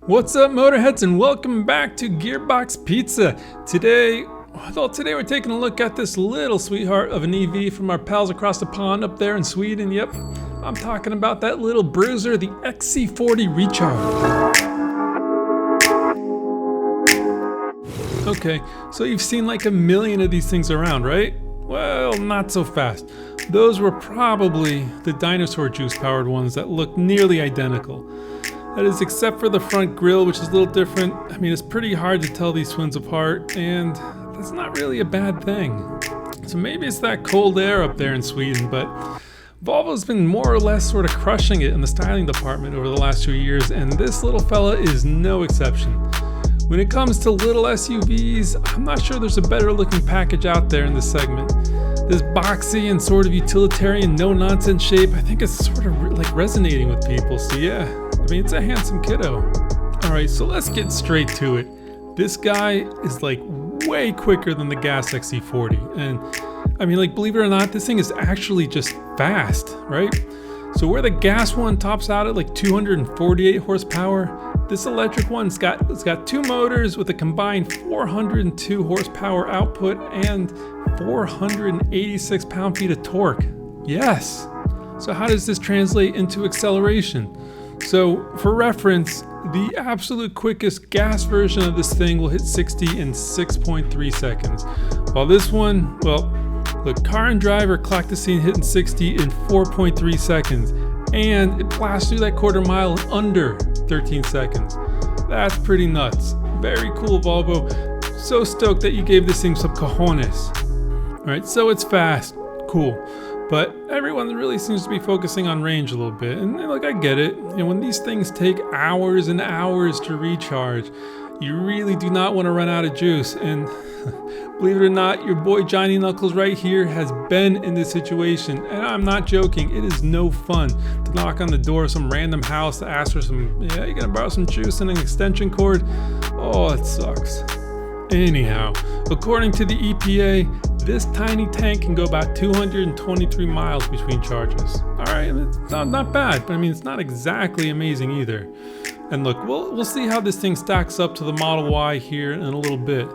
What's up, Motorheads, and welcome back to Gearbox Pizza. Today we're taking a look at this little sweetheart of an EV from our pals across the pond up there in Sweden. Yep, I'm talking about that little bruiser, the XC40 Recharge. Okay, so you've seen like a million of these things around, right? Well, not so fast. Those were probably the dinosaur juice powered ones that look nearly identical. That is, except for the front grille, which is a little different. I mean, it's pretty hard to tell these twins apart, and that's not really a bad thing. So maybe it's that cold air up there in Sweden, but Volvo's been more or less sort of crushing it in the styling department over the last 2 years, and this little fella is no exception. When it comes to little SUVs, I'm not sure there's a better looking package out there in this segment. This boxy and sort of utilitarian no-nonsense shape, I think it's sort of like resonating with people, so yeah. I mean, it's a handsome kiddo. Alright, so let's get straight to it. This guy is like way quicker than the gas XC40. And I mean, like, believe it or not, this thing is actually just fast, right? So where the gas one tops out at like 248 horsepower, this electric one's got two motors with a combined 402 horsepower output and 486 pound-feet of torque. Yes! So how does this translate into acceleration? So, for reference, the absolute quickest gas version of this thing will hit 60 in 6.3 seconds. While this one, well, look, Car and Driver clocked the scene hitting 60 in 4.3 seconds, and it blasts through that quarter mile in under 13 seconds. That's pretty nuts. Very cool, Volvo. So stoked that you gave this thing some cojones. Alright, so it's fast. Cool. But everyone really seems to be focusing on range a little bit. And look, I get it. And when these things take hours and hours to recharge, you really do not want to run out of juice. And believe it or not, your boy Johnny Knuckles right here has been in this situation. And I'm not joking. It is no fun to knock on the door of some random house to ask for some, yeah, you gonna borrow some juice and an extension cord? Oh, it sucks. Anyhow, according to the EPA, this tiny tank can go about 223 miles between charges. Alright, it's not bad, but I mean, it's not exactly amazing either. And look, we'll see how this thing stacks up to the Model Y here in a little bit.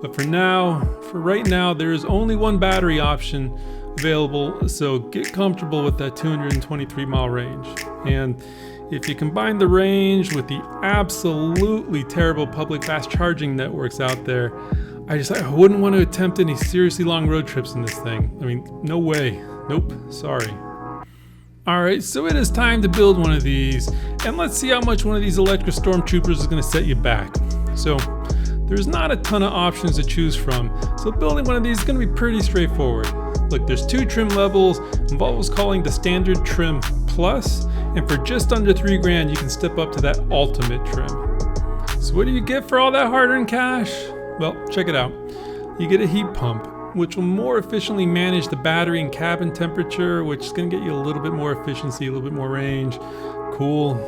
But for right now, there is only one battery option available, so get comfortable with that 223 mile range. And if you combine the range with the absolutely terrible public fast charging networks out there, I wouldn't want to attempt any seriously long road trips in this thing. I mean, no way. Nope, sorry. Alright, so it is time to build one of these, and let's see how much one of these Electra Stormtroopers is going to set you back. So, there's not a ton of options to choose from, so building one of these is going to be pretty straightforward. Look, there's two trim levels, and Volvo's calling the standard trim Plus, and for just under $3,000 you can step up to that ultimate trim. So what do you get for all that hard-earned cash? Well, check it out. You get a heat pump, which will more efficiently manage the battery and cabin temperature, which is going to get you a little bit more efficiency, a little bit more range. Cool.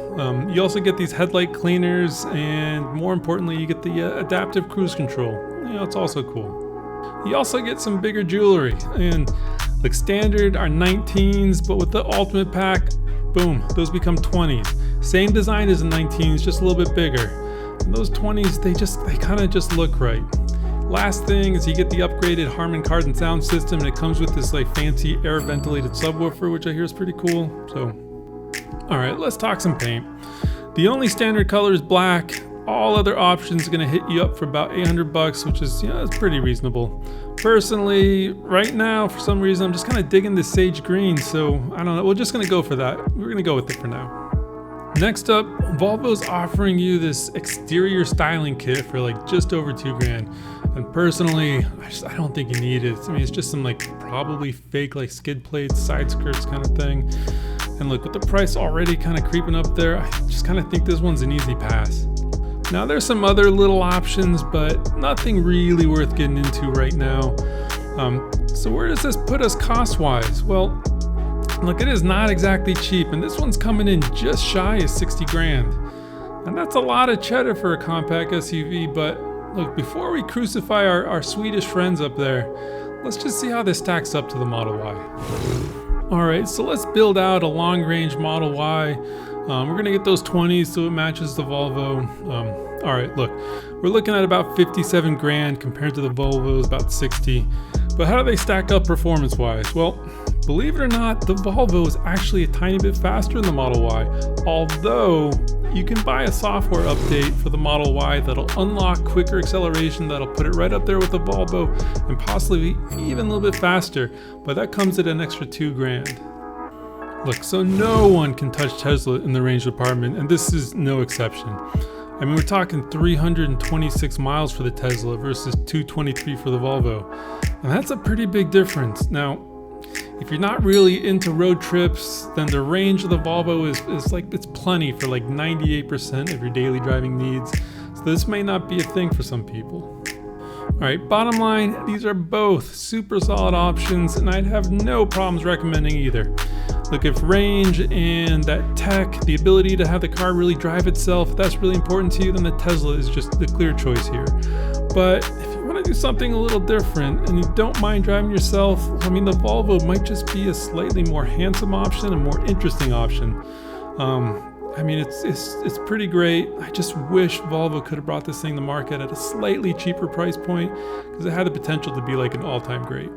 You also get these headlight cleaners, and more importantly, you get the adaptive cruise control. You know, it's also cool. You also get some bigger jewelry, and like standard are 19s, but with the ultimate pack, boom, those become 20s. Same design as the 19s, just a little bit bigger. And those 20s, they kind of just look right. Last thing is you get the upgraded Harman Kardon sound system, and it comes with this like fancy air ventilated subwoofer, which I hear is pretty cool. So, all right, let's talk some paint. The only standard color is black. All other options are gonna hit you up for about $800, which is, it's pretty reasonable. Personally, right now, for some reason, I'm just kind of digging this sage green, so I don't know. We're just gonna go for that. We're gonna go with it for now. Next up, Volvo's offering you this exterior styling kit for like just over $2,000. And personally, I don't think you need it. I mean, it's just some like probably fake like skid plates, side skirts kind of thing. And look, with the price already kind of creeping up there, I just kind of think this one's an easy pass. Now there's some other little options, but nothing really worth getting into right now. So where does this put us cost-wise? Well, look, it is not exactly cheap, and this one's coming in just shy of $60,000. And that's a lot of cheddar for a compact SUV, but look, before we crucify our Swedish friends up there, let's just see how this stacks up to the Model Y. Alright, so let's build out a long-range Model Y. We're gonna get those 20s so it matches the Volvo. All right, look, we're looking at about 57 grand compared to the Volvo's about 60. But how do they stack up performance-wise? Well, believe it or not, the Volvo is actually a tiny bit faster than the Model Y, although you can buy a software update for the Model Y that'll unlock quicker acceleration, that'll put it right up there with the Volvo and possibly even a little bit faster, but that comes at an extra 2 grand. Look, so no one can touch Tesla in the range department, and this is no exception. I mean, we're talking 326 miles for the Tesla versus 223 for the Volvo, and that's a pretty big difference. Now, if you're not really into road trips, then the range of the Volvo it's plenty for like 98% of your daily driving needs. So this may not be a thing for some people. All right, bottom line, these are both super solid options, and I'd have no problems recommending either. Look, if range and that tech, the ability to have the car really drive itself, if that's really important to you, then the Tesla is just the clear choice here. But if you want to do something a little different and you don't mind driving yourself, I mean, the Volvo might just be a slightly more handsome option, a more interesting option. I mean, it's pretty great. I just wish Volvo could have brought this thing to market at a slightly cheaper price point because it had the potential to be like an all-time great.